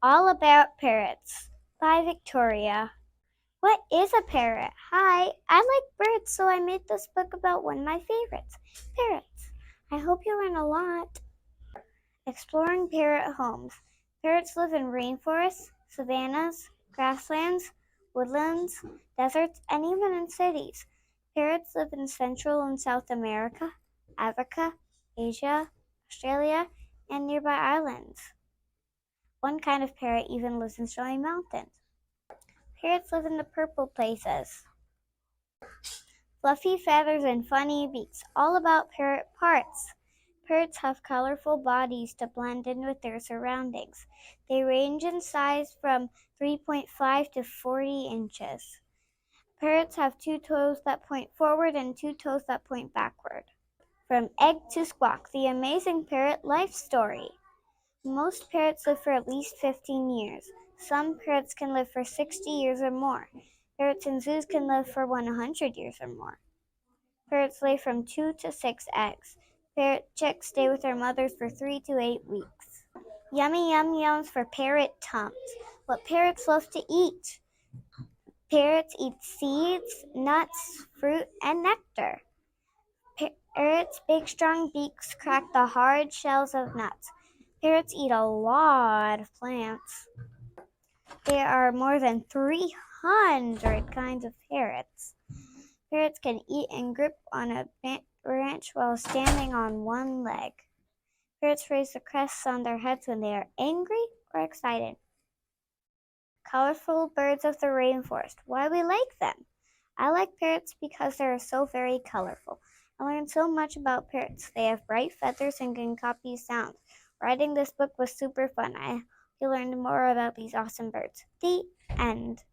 All About Parrots by Victoria. What is a parrot? Hi, I like birds, so I made this book about one of my favorites, parrots. I hope you learn a lot. Exploring parrot homes. Parrots live in rainforests, savannas, grasslands, woodlands, deserts, and even in cities. Parrots live in Central and South America, Africa, Asia, Australia, and nearby islands. One kind of parrot even lives in snowy mountains. Parrots live in the purple places. Fluffy feathers and funny beaks, all about parrot parts. Parrots have colorful bodies to blend in with their surroundings. They range in size from 3.5 to 40 inches. Parrots have two toes that point forward and two toes that point backward. From egg to squawk, the amazing parrot life story. Most parrots live for at least 15 years. Some parrots can live for 60 years or more. Parrots in zoos can live for 100 years or more. Parrots lay from 2 to 6 eggs. Parrot chicks stay with their mothers for 3 to 8 weeks. Yummy yum yums for parrot tums. What parrots love to eat. Parrots eat seeds, nuts, fruit, and nectar. Parrots' big strong beaks crack the hard shells of nuts. Parrots eat a lot of plants. There are more than 300 kinds of parrots. Parrots can eat and grip on a branch while standing on one leg. Parrots raise the crests on their heads when they are angry or excited. Colorful birds of the rainforest. Why we like them? I like parrots because they are so very colorful. I learned so much about parrots. They have bright feathers and can copy sounds. Writing this book was super fun. I hope you learned more about these awesome birds. The end.